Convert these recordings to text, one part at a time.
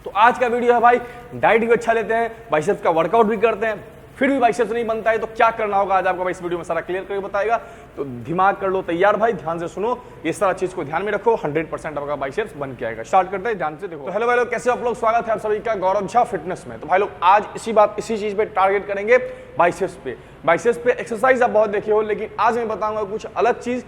तो आज का वीडियो है भाई, डाइट भी अच्छा लेते हैं, बाइसेप्स का वर्कआउट भी करते हैं, फिर भी बाइसेप्स नहीं बनता है तो क्या करना होगा आज आपको भाई इस वीडियो में सारा क्लियर करके बताएगा। तो दिमाग कर लो तैयार भाई, ध्यान से सुनो, ये सारा चीज को ध्यान में रखो, 100% आपका बाइसेप्स बन के आएगा। स्टार्ट करते हैं, ध्यान से देखो। तो हेलो भाई लोग, कैसे आप लोग, स्वागत है आप सभी का गौरव झा फिटनेस में। तो भाई लोग आज इसी चीज पे टारगेट करेंगे, बाइसेप्स पे। बाइसेप्स पे एक्सरसाइज आप बहुत देखे हो, लेकिन आज मैं बताऊंगा कुछ अलग चीज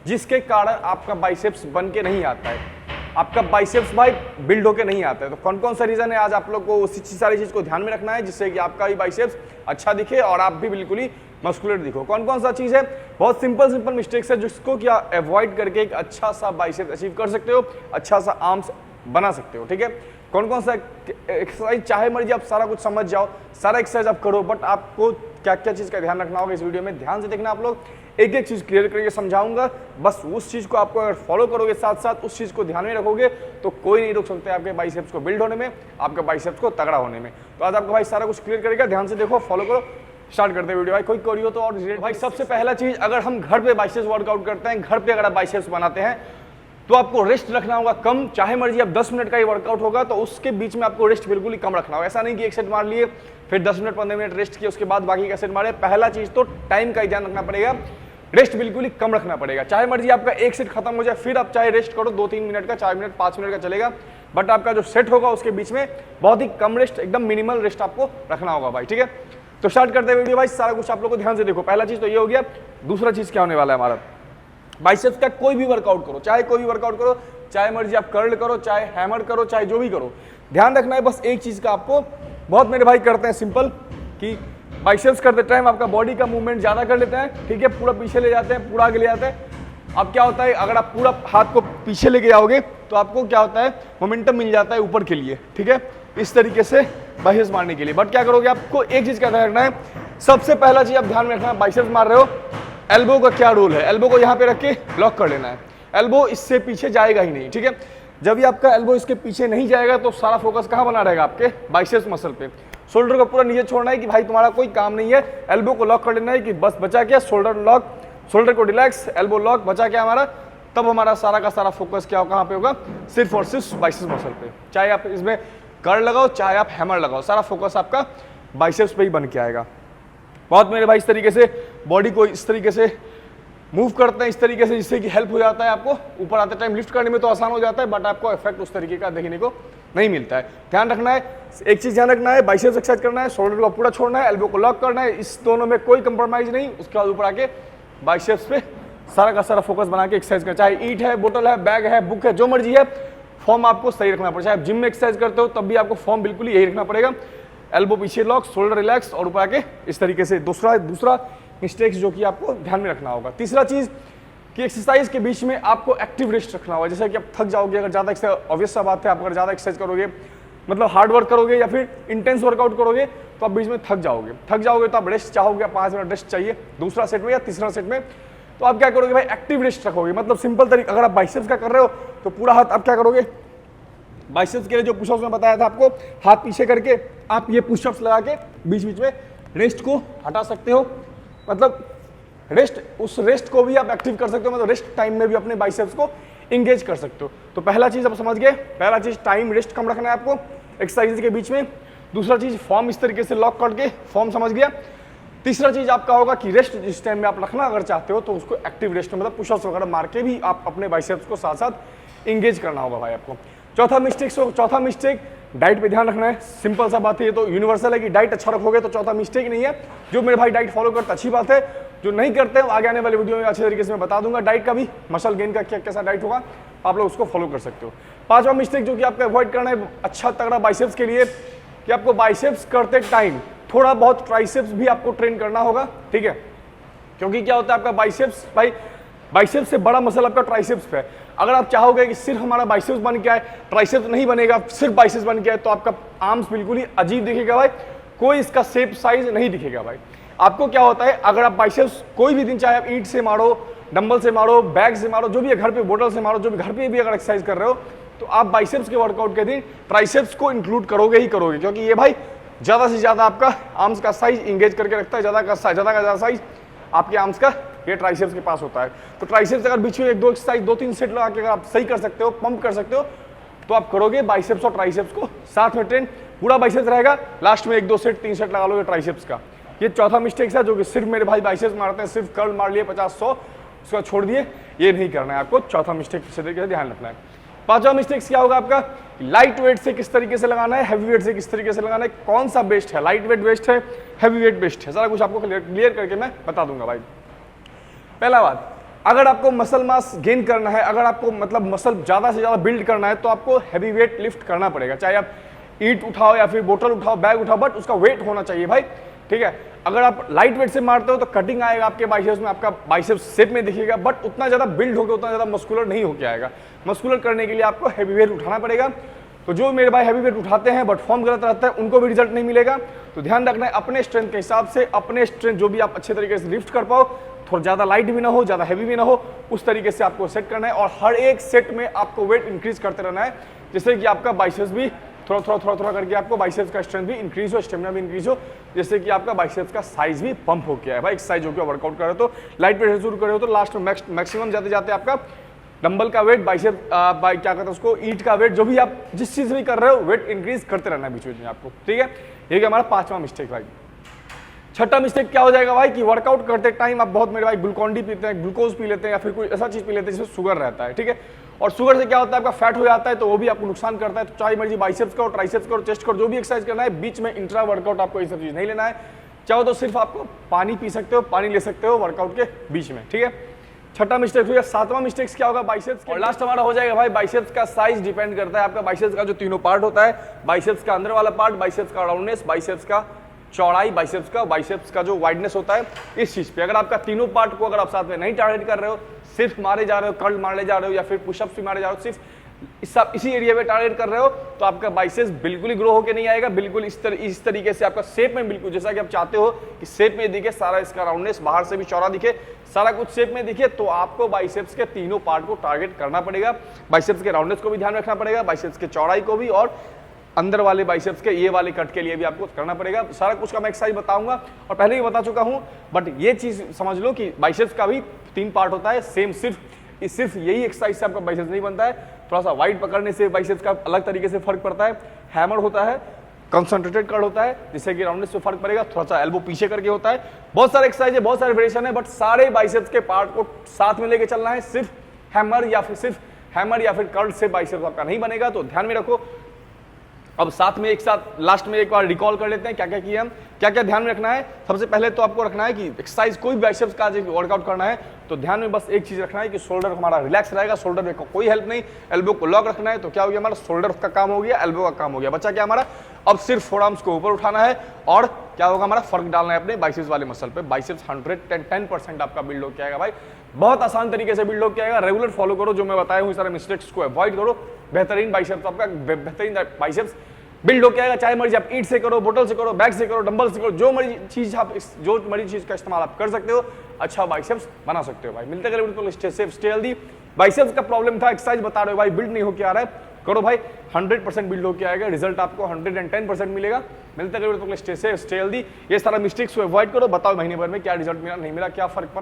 जिसके कारण आपका बाइसेप्स बन के नहीं आता है, आपका बाइसेप्स भाई बिल्ड होके नहीं आता है। तो कौन कौन सा रीजन है आज आप लोग को उसी सारी चीज को ध्यान में रखना है, जिससे कि आपका भी बाइसेप्स अच्छा दिखे और आप भी बिल्कुल ही मस्कुलर दिखो। कौन कौन सा चीज है, बहुत सिंपल मिस्टेक्स है जिसको क्या अवॉइड करके एक अच्छा सा बाइसेप्स अचीव कर सकते हो, अच्छा सा आर्म्स बना सकते हो। ठीक है, कौन कौन सा एक्सरसाइज चाहे मर्जी आप सारा कुछ समझ जाओ, सारा एक्सरसाइज आप करो, बट आपको क्या क्या चीज का ध्यान रखना होगा इस वीडियो में ध्यान से देखना। आप लोग एक एक चीज क्लियर करके समझाऊंगा, बस उस चीज को आपको अगर फॉलो करोगे, साथ साथ उस चीज को ध्यान में रखोगे तो कोई नहीं रोक सकते आपके बाइसेप्स को बिल्ड होने में, आपके बाइसेप्स को तगड़ा होने में। तो आज आपको भाई सारा कुछ क्लियर करेगा, ध्यान से देखो, फॉलो करो। स्टार्ट करते हैं वीडियो भाई, कोई करियो तो। और भाई सबसे पहला चीज, अगर हम घर पे बाइसेप्स वर्कआउट करते हैं, घर पे अगर आप बाइसेप्स बनाते हैं तो आपको रेस्ट रखना होगा कम, चाहे मर्जी अब 10 मिनट का ही वर्कआउट होगा तो उसके बीच में आपको रेस्ट बिल्कुल ही कम रखना होगा। ऐसा नहीं कि एक सेट मार लिए फिर 10 मिनट 15 मिनट रेस्ट किए उसके बाद बाकी का सेट मारे। पहला चीज तो टाइम का ही ध्यान रखना पड़ेगा, रेस्ट बिल्कुल ही कम रखना पड़ेगा। चाहे मर्जी आपका एक सेट खत्म हो जाए, फिर आप चाहे रेस्ट करो 2-3 मिनट का, 4 मिनट 5 मिनट का चलेगा, बट आपका जो सेट होगा उसके बीच में बहुत ही कम रेस्ट, एकदम मिनिमल रेस्ट आपको रखना होगा भाई। ठीक है, तो स्टार्ट करते हैं वीडियो भाई, सारा कुछ आप लोग को ध्यान से देखो। पहला चीज तो ये हो गया। दूसरा चीज क्या होने वाला है हमारा, बाइसेप्स का कोई भी वर्कआउट करो, चाहे कोई भी वर्कआउट करो, चाहे मर्जी आप कर्ल करो, चाहे हैमर करो, चाहे जो भी करो, ध्यान रखना है बस एक चीज का आपको। बहुत मेरे भाई करते हैं सिंपल कि बाइसेप्स करते टाइम आपका बॉडी का मूवमेंट ज्यादा कर लेते हैं, ठीक है, पूरा पीछे ले जाते हैं, पूरा आगे ले जाते हैं। अब क्या होता है, अगर आप पूरा हाथ को पीछे लेके जाओगे तो आपको क्या होता है, मोमेंटम मिल जाता है ऊपर के लिए, ठीक है, इस तरीके से बाइसेप्स मारने के लिए। बट क्या करोगे, आपको एक चीज का ध्यान रखना है, सबसे पहला चीज आप ध्यान में रखना, बाइसेप्स मार रहे हो, एल्बो का क्या रोल है, एल्बो को यहाँ पे रख के लॉक कर लेना है। एल्बो इससे पीछे जाएगा ही नहीं, ठीक है। जब भी आपका एल्बो इसके पीछे नहीं जाएगा तो सारा फोकस कहाँ बना रहेगा, आपके बाइसेप्स मसल पे। शोल्डर को पूरा नीचे छोड़ना है कि भाई तुम्हारा कोई काम नहीं है, एल्बो को लॉक कर लेना है कि बस बचा क्या, शोल्डर लॉक, शोल्डर को रिलैक्स, एल्बो लॉक, बचा क्या हमारा, तब हमारा सारा का सारा फोकस क्या कहाँ पे होगा, सिर्फ और सिर्फ बाइसेप्स मसल पे। चाहे आप इसमें कर्ल लगाओ, चाहे आप हैमर लगाओ, सारा फोकस आपका बाइसेप्स पे ही बन के आएगा। बहुत मेरे भाई इस तरीके से बॉडी को इस तरीके से मूव करते हैं, इस तरीके से, जिससे कि हेल्प हो जाता है आपको ऊपर आते टाइम, लिफ्ट करने में तो आसान हो जाता है, बट आपको इफेक्ट उस तरीके का देखने को नहीं मिलता है। ध्यान रखना है, एक चीज ध्यान रखना है, बाइसेप्स एक्सरसाइज करना है, शोल्डर को पूरा छोड़ना है, एल्बो को लॉक करना है, इस दोनों में कोई कंप्रोमाइज नहीं। उसके बाद ऊपर आके बाइसेप्स पे सारा का सारा फोकस बना के एक्सरसाइज करना, चाहे ईट है, बोतल है, बैग है, बुक है, जो मर्जी है, फॉर्म आपको सही रखना पड़ेगा। चाहे आप जिम में एक्सरसाइज करते हो तब भी आपको फॉर्म बिल्कुल यही रखना पड़ेगा, एल्बो पीछे लॉक, शोल्डर रिलैक्स और ऊपर आके इस तरीके से। दूसरा मिस्टेक्स जो कि आपको ध्यान में रखना होगा। तीसरा चीज कि एक्सरसाइज के बीच में आपको एक्टिव रेस्ट रखना होगा। जैसे कि आप थक जाओगे, अगर ज्यादा एक्सरसाइज, ऑब्वियस सा बात है, आप अगर ज्यादा एक्सरसाइज करोगे, मतलब हार्ड वर्क करोगे या फिर इंटेंस वर्कआउट करोगे तो आप बीच में थक जाओगे तो आप रेस्ट चाहोगे, 5 मिनट रेस्ट चाहिए दूसरा सेट में या तीसरा सेट में, तो आप क्या करोगे भाई, एक्टिव रेस्ट रखोगे। मतलब सिंपल तरीका, अगर आप बाइसेप्स का कर रहे हो तो पूरा हाथ आप क्या करोगे, बाइसेप्स के लिए जो पुशअप्स में बताया था आपको, हाथ पीछे करके आप ये पुशअप्स लगा के बीच बीच में रेस्ट को हटा सकते हो। मतलब रेस्ट, उस रेस्ट को भी आप एक्टिव कर सकते हो, मतलब रेस्ट टाइम में भी अपने बाइसेप्स को इंगेज कर सकते हो। तो पहला चीज आप समझ गए, पहला चीज टाइम रेस्ट कम रखना है आपको एक्सरसाइज के बीच में। दूसरा चीज फॉर्म इस तरीके से लॉक करके, फॉर्म समझ गया। तीसरा चीज आपका होगा कि रेस्ट जिस टाइम में आप रखना अगर चाहते हो तो उसको एक्टिव रेस्ट में, मतलब पुशअप्स वगैरह मार के भी आप अपने बाइसेप्स को साथ साथ इंगेज करना होगा भाई आपको। चौथा मिस्टेक डाइट पे ध्यान रखना है। सिंपल सा बात है, ये तो यूनिवर्सल है कि डाइट अच्छा रखोगे तो चौथा मिस्टेक नहीं है। जो मेरे भाई डाइट फॉलो करते अच्छी बात है, जो नहीं करते हैं आगे आने वाले वीडियो में अच्छे तरीके से मैं बता दूंगा डाइट का भी, मसल गेन का क्या कैसा डाइट होगा, आप लोग उसको फॉलो कर सकते हो। पांचवा मिस्टेक जो कि आपको अवॉइड करना है अच्छा तगड़ा बाइसेप्स के लिए, कि आपको बाइसेप्स करते टाइम थोड़ा बहुत ट्राइसेप्स भी आपको ट्रेन करना होगा, ठीक है। क्योंकि क्या होता है, आपका बाइसेप्स भाई, बाइसेप्स से बड़ा मसल आपका ट्राइसेप्स पे है। अगर आप चाहोगे कि सिर्फ हमारा बाइसेप्स बन के आए, ट्राइसेप्स नहीं बनेगा, सिर्फ बाइसेप्स बन के आए, तो आपका आर्म्स बिल्कुल ही अजीब दिखेगा भाई, कोई इसका शेप साइज नहीं दिखेगा भाई। आपको क्या होता है, अगर आप बाइसेप्स कोई भी दिन, चाहे आप ईंट से मारो, डंबल से मारो, बैग से मारो, जो भी है, घर पे बोतल से मारो, जो भी घर पे भी अगर एक्सरसाइज कर रहे हो, तो आप बाइसेप्स के वर्कआउट के दिन ट्राइसेप्स को इंक्लूड करोगे ही करोगे, क्योंकि ये भाई ज्यादा से ज्यादा आपका आर्म्स का साइज इंगेज करके रखता है, ज्यादा साइज आपके आर्म्स का ये ट्राइसेप्स के पास होता है। तो ट्राइसेप्स अगर बीच में 1-2 एक्सरसाइज 2-3 सेट लगा के अगर आप सही कर सकते हो, पंप कर सकते हो, तो आप करोगे बाइसेप्स और ट्राइसेप्स को साथ में ट्रेन, पूरा बाइसेप्स रहेगा, लास्ट में 1-2 सेट 3 सेट लगा लोगे ट्राइसेप्स का। ये चौथा मिस्टेक है जो कि सिर्फ मेरे भाई बाइसेप्स मारते हैं, सिर्फ कर्ल मार लिए 50-100 उसका छोड़ दिए, ये नहीं करना है आपको। चौथा मिस्टेक इस तरीके से ध्यान रखना है। पांचवा मिस्टेक क्या होगा आपका, लाइट वेट से किस तरीके से लगाना है, हैवी वेट से किस तरीके से लगाना है, कौन सा बेस्ट है, लाइट वेट बेस्ट है, हैवी वेट बेस्ट है, सारा कुछ आपको क्लियर करके मैं बता दूंगा भाई। पहला बात, अगर आपको मसल मास गेन करना है, अगर आपको मतलब मसल ज्यादा से ज्यादा बिल्ड करना है तो आपको हैवी वेट लिफ्ट करना पड़ेगा, चाहे आप ईंट उठाओ या फिर बोतल उठाओ, बैग उठाओ, बट उसका वेट होना चाहिए भाई, ठीक है। अगर आप लाइट वेट से मारते हो तो कटिंग आएगा आपके बाइसेप्स में, आपका बाइसेप्स शेप में दिखेगा, बट उतना ज्यादा बिल्ड होकर उतना ज्यादा मस्कुलर नहीं होके आएगा। मस्कुलर करने के लिए आपको हैवी वेट उठाना पड़ेगा। तो जो मेरे भाई हैवी वेट उठाते हैं बट फॉर्म गलत रहता है उनको भी रिजल्ट नहीं मिलेगा। तो ध्यान रखना है अपने स्ट्रेंथ के हिसाब से, अपने स्ट्रेंथ जो भी आप अच्छे तरीके से लिफ्ट कर पाओ, थोड़ा ज्यादा लाइट भी ना हो, ज्यादा हैवी भी ना हो, उस तरीके से आपको सेट करना है। और हर एक सेट में आपको वेट इंक्रीज करते रहना है, जिससे कि आपका बाइसेप्स भी थोड़ा करके आपको बाइसेप्स का स्ट्रेंथ भी इंक्रीज हो, स्टेमिना भी इंक्रीज हो, जिससे कि आपका बाइसेप्स का साइज भी पंप हो गया है भाई। एक्सरसाइज हो गया, वर्कआउट कर रहे हो तो लाइट वेट से शुरू कर रहे हो तो लास्ट में मैक्सिमम जाते जाते आपका डंबल का वेट, बाइसेप क्या कहते हैं उसको, ईंट का वेट, जो भी आप जिस चीज भी कर रहे हो वेट इंक्रीज करते रहना है बीच बीच में आपको, ठीक है। ये हमारा पांचवा मिस्टेक भाई। छठा मिस्टेक क्या हो जाएगा भाई कि वर्कआउट करते टाइम आप बहुत मेरे भाई ग्लूकॉन डी पीते हैं, ग्लूकोज पी लेते हैं या फिर कोई ऐसा चीज पी लेते हैं जिसमें शुगर रहता है, ठीक है। और शुगर से क्या होता है आपका फैट हो जाता है, तो वो भी आपको नुकसान करता है। तो चाहे मर्जी बाइसेप्स का और ट्राइसेप्स का और चेस्ट का जो भी एक्सरसाइज करना है, बीच में इंट्रा वर्कआउट आपको ये सब चीज नहीं लेना है। चाहो तो सिर्फ आपको पानी पी सकते हो, पानी ले सकते हो वर्कआउट के बीच में, ठीक है। छठा मिस्टेक हो गया। सातवां मिस्टेक क्या होगा बाइसेप्स, और लास्ट हमारा हो जाएगा भाई बाइसेप्स का साइज डिपेंड करता है आपका बाइसेप्स का जो तीनों पार्ट होता है, बाइसेप्स का अंदर वाला पार्ट, बाइसेप्स का राउंडनेस, बाइसेप्स का चौड़ाई, बाइसेप्स का जो वाइडनेस होता है, इस चीज पे अगर आपका तीनों पार्ट को अगर आप साथ में नहीं टारगेट कर रहे हो, सिर्फ मारे जा रहे हो, कर्ल मारने जा रहे हो या फिर पुशअप्स भी मारे जा रहे हो, सिर्फ इसी एरिया में टारगेट कर रहे हो, तो आपका बाइसेप्स बिल्कुल ही ग्रो होकर नहीं आएगा, बिल्कुल इस तरीके से आपका शेप में बिल्कुल जैसा कि आप चाहते हो कि शेप में दिखे, सारा इसका राउंडनेस बाहर से भी चौड़ा दिखे, सारा कुछ शेप में दिखे, तो आपको बाइसेप्स के तीनों पार्ट को टारगेट करना पड़ेगा। बाइसेप्स के राउंडनेस को भी ध्यान रखना पड़ेगा, बाइसेप्स के चौड़ाई को भी, और अंदर वाले बाइसेप्स के ये वाले कट के लिए भी आपको करना पड़ेगा। सारा कुछ का मैं एक्सरसाइज बताऊंगा और पहले ही बता चुका हूं, बट ये चीज समझ लो कि बाइसेप्स का भी 3 पार्ट होता है सेम। सिर्फ यही एक्सरसाइज से आपका बाइसेप्स नहीं बनता है, थोड़ा सा वाइड पकड़ने से बाइसेप्स का अलग तरीके से फर्क पड़ता है। हैमर होता है, कंसंट्रेटेड कर्ल होता है, जिससे कि राउंडनेस पे फर्क पड़ेगा, थोड़ा सा एल्बो पीछे करके होता है। बहुत सारे एक्सरसाइज है, बहुत सारे वेरिएशन है, बट सारे बाइसेप्स के पार्ट को साथ में लेके चलना है। सिर्फ हैमर या फिर कर्ल से बाइसेप्स आपका नहीं बनेगा, तो ध्यान में रखो। अब साथ में एक साथ लास्ट में एक बार रिकॉल कर लेते हैं क्या क्या किए हम, क्या क्या ध्यान में रखना है। सबसे पहले तो आपको रखना है कि एक्सरसाइज कोई भी बाइसेप्स का वर्कआउट करना है तो ध्यान में बस एक चीज रखना है कि शोल्डर हमारा रिलैक्स रहेगा, शोल्डर में कोई हेल्प नहीं, एल्बो को लॉक रखना है। तो क्या हो गया हमारा, शोल्डर का काम हो गया, एल्बो का काम हो गया, बच्चा क्या हमारा अब सिर्फ फोरआर्म्स को ऊपर उठाना है और क्या होगा हमारा फर्क डालना है अपने बाइसेप्स वाले मसल पे। बाइसेप्स 110% आपका बिल्ड हो के आएगा भाई, बहुत आसान तरीके से बिल्ड हो के आएगा। रेगुलर फॉलो करो जो मैं बताया हूँ, सारे मिस्टेक्स को अवॉइड करो, बेहतरीन बाइसेप्स आपका बेहतरीन बाइसेप्स बिल्ड होके आएगा। चाहे मर्जी आप ईंट से करो, बोतल से करो, बैग से करो, डंबल से करो, जो मर्जी चीज का इस्तेमाल आप कर सकते हो, अच्छा बाइसेप्स बना सकते हो भाई। मिलते हैं अगले वीडियो में, स्टे हेल्दी। बाइसेप्स का प्रॉब्लम था, एक्सरसाइज बता रहे हो भाई, बिल्ड नहीं होके आ रहा है, करो भाई, 100% बिल्ड होके आएगा, रिजल्ट आपको 110% मिलेगा। मिलते हैं अगले वीडियो में, स्टे हेल्दी। ये सारा मिस्टेक्स को अवॉइड करो, बताओ महीने भर में क्या रिजल्ट मिला, नहीं मिला, क्या फर्क पड़ा।